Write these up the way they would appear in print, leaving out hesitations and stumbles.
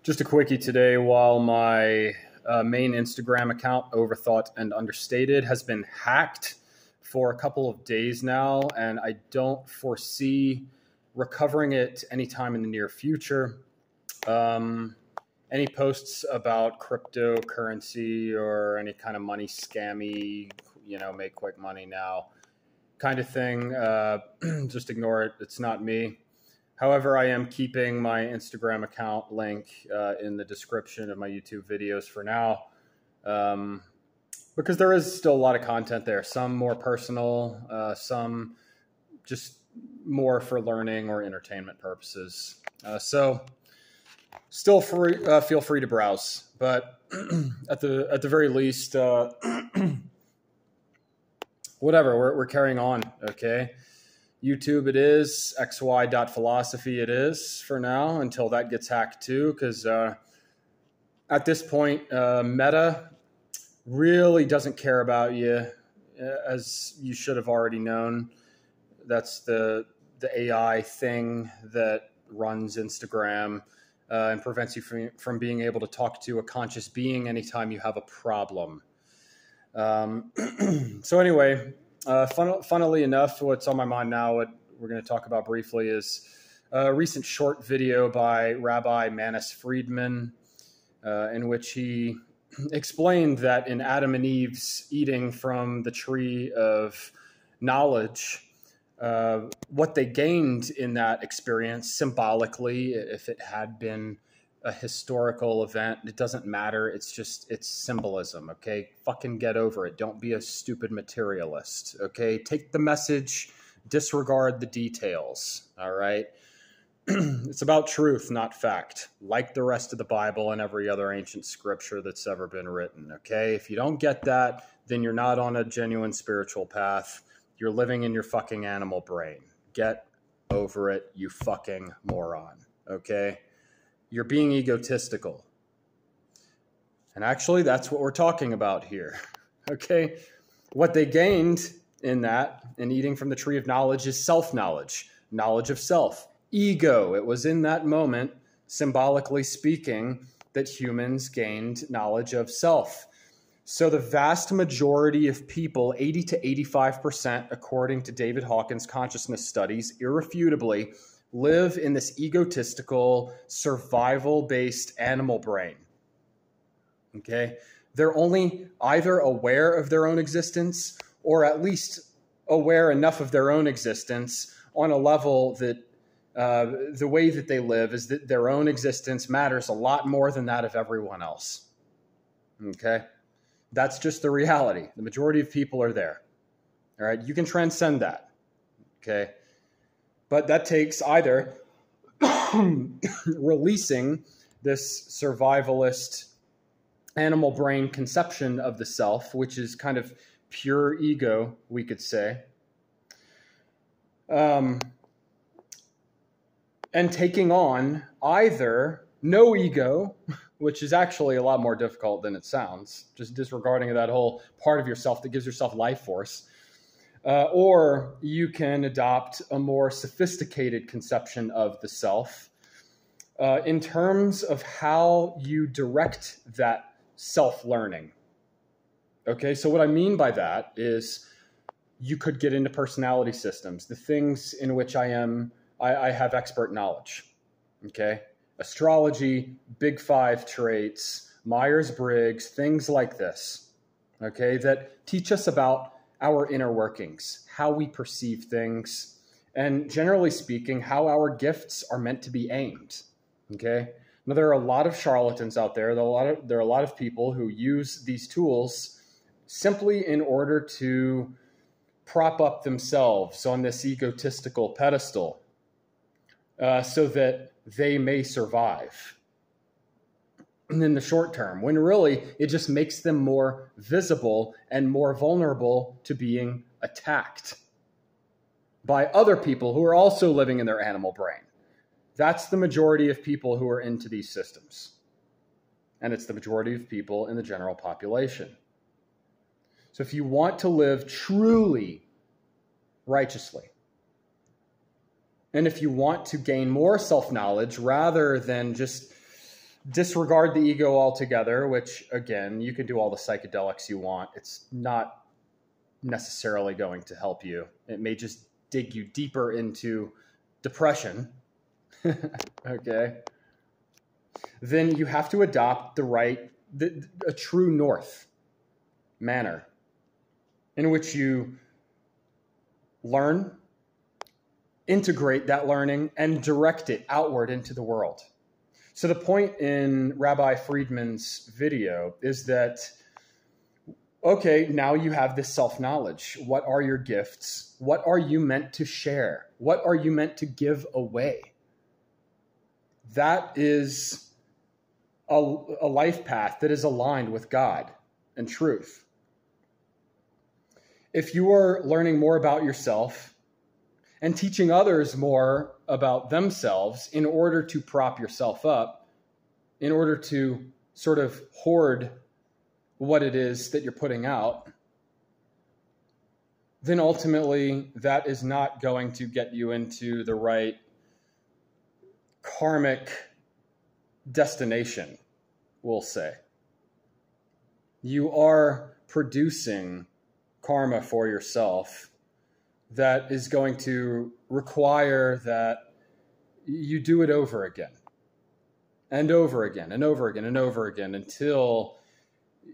Just a quickie today. While my main Instagram account, Overthought and Understated, has been hacked for a couple of days now, and I don't foresee recovering it anytime in the near future. Any posts about cryptocurrency or any kind of money scammy, make quick money now kind of thing, just ignore it. It's not me. However, I am keeping my Instagram account link in the description of my YouTube videos for now, because there is still a lot of content there. Some more personal, some just more for learning or entertainment purposes. So still free, feel free to browse, but at the very least, whatever, we're carrying on. Okay. YouTube it is, xy.philosophy it is for now until that gets hacked too, because at this point, Meta really doesn't care about you, as you should have already known. That's the AI thing that runs Instagram and prevents you from being able to talk to a conscious being anytime you have a problem. So anyway, funnily enough, what's on my mind now, what we're going to talk about briefly, is a recent short video by Rabbi Friedman, in which he explained that in Adam and Eve's eating from the tree of knowledge, what they gained in that experience symbolically, if it had been a historical event, it doesn't matter. It's symbolism. Okay. Fucking get over it. Don't be a stupid materialist. Okay. Take the message, disregard the details. All right. It's about truth, not fact, like the rest of the Bible and every other ancient scripture that's ever been written. Okay. If you don't get that, then you're not on a genuine spiritual path. You're living in your fucking animal brain. Get over it, you fucking moron. Okay. You're being egotistical. And actually, that's what we're talking about here. Okay? What they gained in eating from the tree of knowledge, is self-knowledge, knowledge of self, ego. It was in that moment, symbolically speaking, that humans gained knowledge of self. So the vast majority of people, 80 to 85%, according to David Hawkins' consciousness studies, irrefutably live in this egotistical, survival-based animal brain. Okay? They're only either aware of their own existence, or at least aware enough of their own existence on a level that the way that they live is that their own existence matters a lot more than that of everyone else. Okay? That's just the reality. The majority of people are there. All right? You can transcend that. Okay? But that takes either releasing this survivalist animal brain conception of the self, which is kind of pure ego, we could say, and taking on either no ego, which is actually a lot more difficult than it sounds, just disregarding that whole part of yourself that gives yourself life force. Or you can adopt a more sophisticated conception of the self in terms of how you direct that self-learning. Okay, so what I mean by that is you could get into personality systems, the things in which I have expert knowledge. Okay, astrology, big five traits, Myers-Briggs, things like this. Okay, that teach us about our inner workings, how we perceive things, and generally speaking, how our gifts are meant to be aimed. Okay. Now, there are a lot of charlatans out there. There are a lot of people who use these tools simply in order to prop up themselves on this egotistical pedestal, so that they may survive in the short term, when really it just makes them more visible and more vulnerable to being attacked by other people who are also living in their animal brain. That's the majority of people who are into these systems. And it's the majority of people in the general population. So if you want to live truly righteously, and if you want to gain more self-knowledge rather than just disregard the ego altogether, which, again, you can do all the psychedelics you want. It's not necessarily going to help you. It may just dig you deeper into depression. Okay. Then you have to adopt a true north manner in which you learn, integrate that learning, and direct it outward into the world. So the point in Rabbi Friedman's video is that, okay, now you have this self-knowledge. What are your gifts? What are you meant to share? What are you meant to give away? That is a life path that is aligned with God and truth. If you are learning more about yourself and teaching others more about themselves in order to prop yourself up, in order to sort of hoard what it is that you're putting out, then ultimately that is not going to get you into the right karmic destination, we'll say. You are producing karma for yourself that is going to require that you do it over again and over again and over again and over again until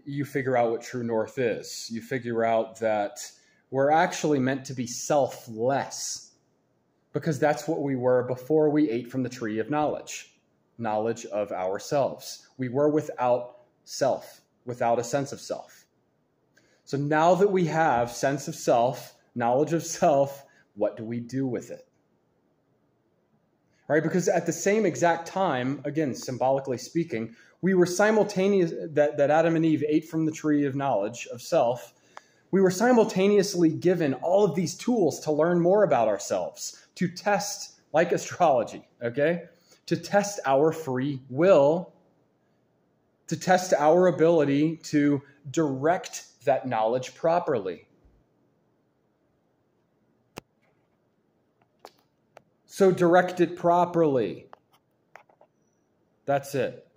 you figure out what true north is. You figure out that we're actually meant to be selfless, because that's what we were before we ate from the tree of knowledge of ourselves. We were without self, without a sense of self. So now that we have sense of self, knowledge of self, what do we do with it? Right? Because at the same exact time, again, symbolically speaking, we were simultaneous that Adam and Eve ate from the tree of knowledge of self. We were simultaneously given all of these tools to learn more about ourselves, to test, like astrology, okay? To test our free will, to test our ability to direct that knowledge properly. So direct it properly. That's it.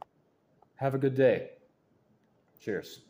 Have a good day. Cheers.